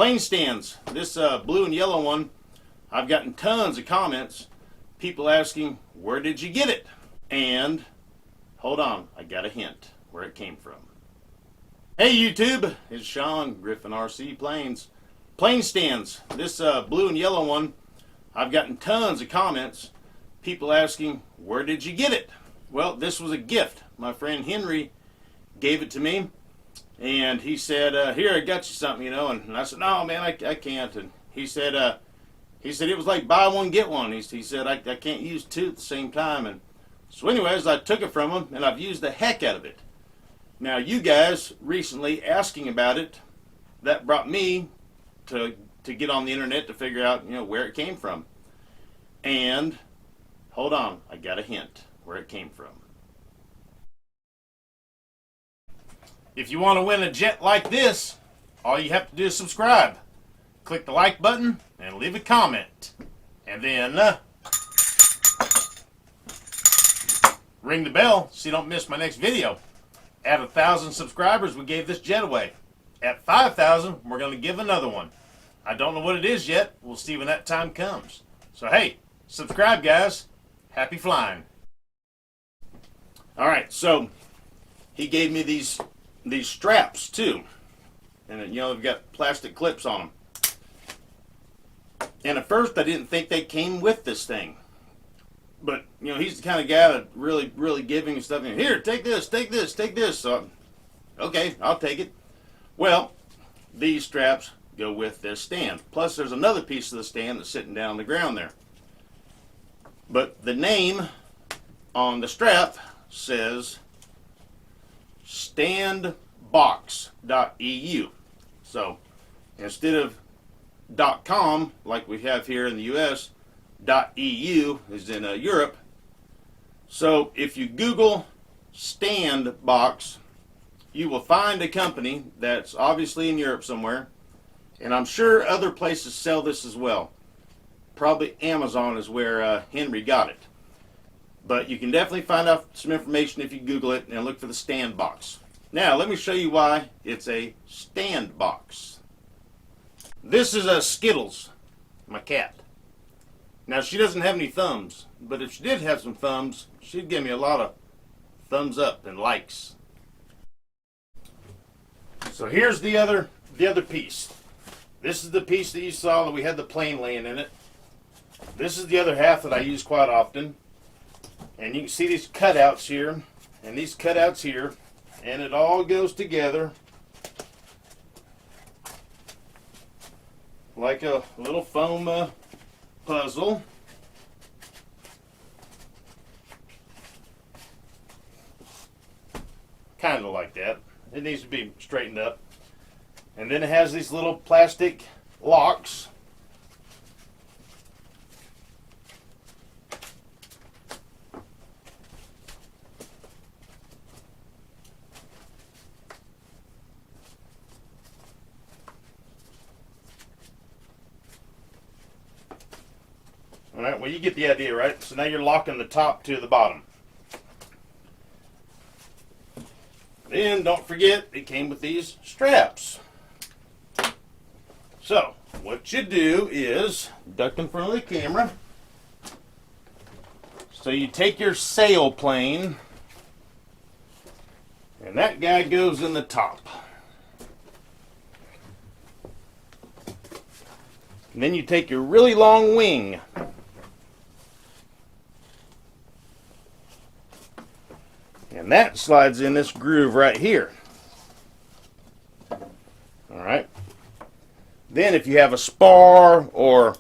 plane stands. This blue and yellow one, I've gotten tons of comments. People asking, where did you get it? And hold on, I got a hint where it came from. Hey YouTube, it's Sean, Griffin RC Planes. Plane stands. This blue and yellow one, I've gotten tons of comments. People asking, where did you get it? Well, this was a gift. My friend Henry gave it to me. And he said, here, I got you something, you know. And I said, no, man, I can't. And he said it was like buy one, get one. He said, I can't use two at the same time. And so anyways, I took it from him, and I've used the heck out of it. Now, you guys recently asking about it, that brought me to get on the internet to figure out, you know, where it came from. And hold on, I got a hint where it came from. If you want to win a jet like this, all you have to do is subscribe. Click the like button and leave a comment. And then ring the bell so you don't miss my next video. At 1,000 subscribers, we gave this jet away. At 5,000, we're going to give another one. I don't know what it is yet. We'll see when that time comes. So hey, subscribe guys. Happy flying. Alright, so he gave me these straps too. And you know, they've got plastic clips on them. And at first I didn't think they came with this thing. But, you know, he's the kind of guy that really giving stuff. Here, take this, take this, take this. So, okay, I'll take it. Well, these straps go with this stand. Plus, there's another piece of the stand that's sitting down on the ground there. But the name on the strap says Standbox.eu. So, instead of .com, like we have here in the U.S., .eu is in Europe. So if you Google Standbox, you will find a company that's obviously in Europe somewhere, and I'm sure other places sell this as well. Probably Amazon is where Henry got it. But you can definitely find out some information if you Google it and look for the Standbox. Now let me show you why it's a Standbox. This is a Skittles, my cat. Now, she doesn't have any thumbs, but if she did have some thumbs, she'd give me a lot of thumbs up and likes. So here's the other piece. This is the piece that you saw that we had the plane laying in it. This is the other half that I use quite often. And you can see these cutouts here and these cutouts here, and it all goes together like a little foam puzzle. Kind of like that. It needs to be straightened up. And then it has these little plastic locks. Alright, well you get the idea, right? So now you're locking the top to the bottom. Then don't forget, it came with these straps. So, what you do is, duck in front of the camera. So you take your sailplane, and that guy goes in the top. And then you take your really long wing. And that slides in this groove right here. Alright. Then if you have a spar or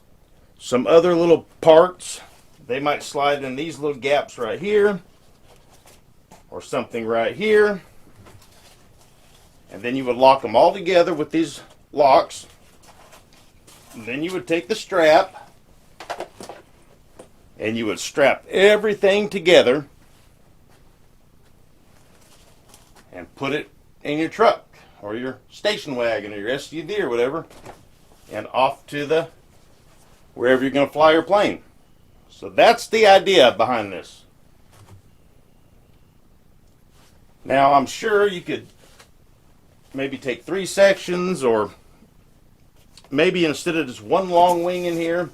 some other little parts, they might slide in these little gaps right here. Or something right here. And then you would lock them all together with these locks. And then you would take the strap. And you would strap everything together. And put it in your truck or your station wagon or your SUV or whatever, and off to the wherever you're going to fly your plane. So that's the idea behind this. Now I'm sure you could maybe take 3 sections or maybe instead of just one long wing in here,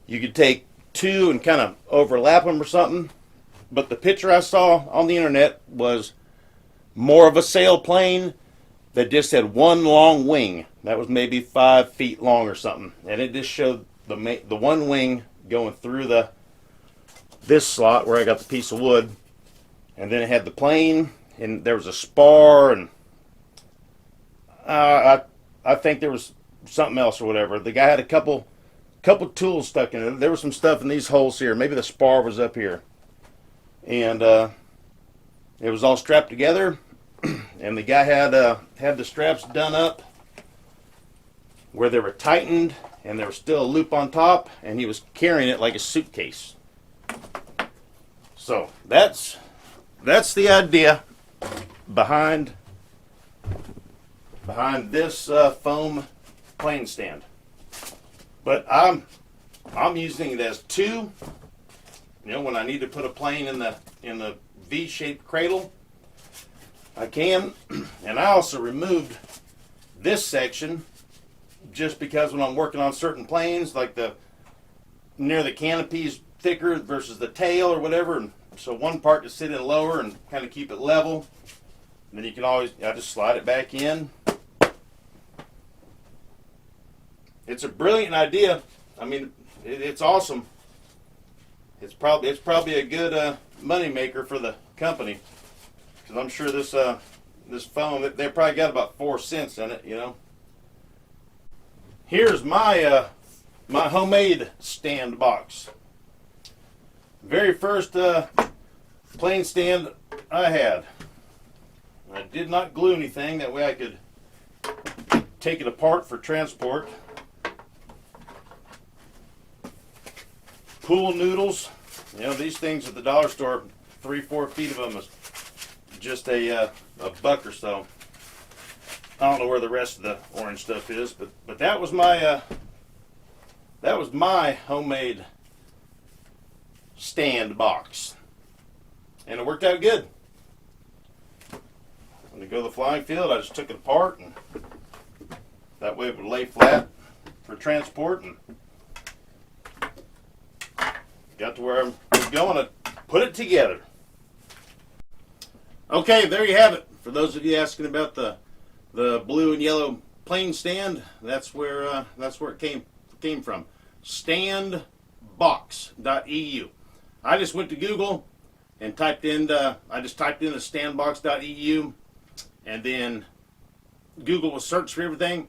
you could take two and kind of overlap them or something. But the picture I saw on the internet was more of a sailplane that just had one long wing. That was maybe 5 feet long or something. And it just showed the one wing going through this slot where I got the piece of wood. And then it had the plane, and there was a spar, and I think there was something else or whatever. The guy had a couple tools stuck in it. There was some stuff in these holes here. Maybe the spar was up here. And it was all strapped together. And the guy had the straps done up where they were tightened, and there was still a loop on top, and he was carrying it like a suitcase. So that's the idea behind this foam plane stand. But I'm using it as two. You know, when I need to put a plane in the V-shaped cradle, I can. And I also removed this section just because when I'm working on certain planes, like near the canopy's thicker versus the tail or whatever, and so one part to sit in lower and kind of keep it level. And then you can I just slide it back in. It's a brilliant idea. I mean, it's awesome. It's probably a good money maker for the company, because I'm sure this foam, they probably got about 4 cents in it, you know. Here's my my homemade stand box. Very first plane stand I had. I did not glue anything, that way I could take it apart for transport. Pool noodles, you know, these things at the dollar store, 3-4 feet of them is just a buck or so. I don't know where the rest of the orange stuff is, but that was my homemade stand box, and it worked out good. When I go to the flying field, I just took it apart, and that way it would lay flat for transport, and got to where I was going to put it together. Okay, there you have it. For those of you asking about the blue and yellow plane stand, that's where it came from. Standbox.eu. I just went to Google and typed in the standbox.eu, and then Google will search for everything,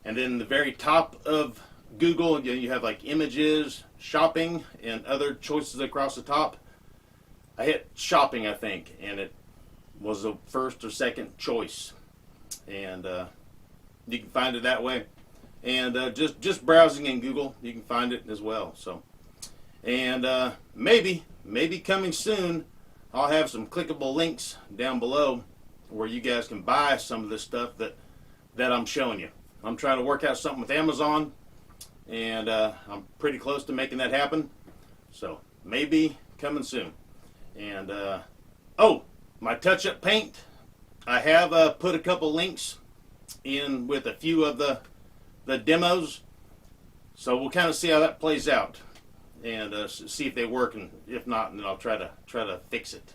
and then the very top of Google, you have like images, shopping, and other choices across the top. I hit shopping, I think, and it was the first or second choice, and you can find it that way. And just browsing in Google, you can find it as well. So, and maybe coming soon, I'll have some clickable links down below where you guys can buy some of this stuff that I'm showing you. I'm trying to work out something with Amazon, and I'm pretty close to making that happen. So maybe coming soon. And oh, my touch-up paint, I have put a couple links in with a few of the demos, so we'll kind of see how that plays out, and see if they work, and if not, then I'll try to fix it.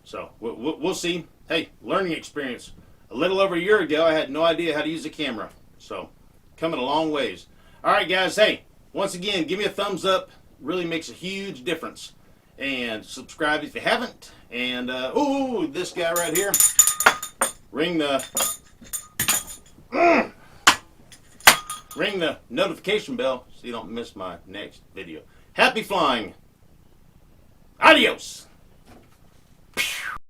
So we'll see. Hey, learning experience. A little over a year ago, I had no idea how to use a camera, so coming a long ways. All right, guys. Hey, once again, give me a thumbs up. Really makes a huge difference. And subscribe if you haven't. And ooh, this guy right here. Ring the notification bell so you don't miss my next video. Happy flying. Adios.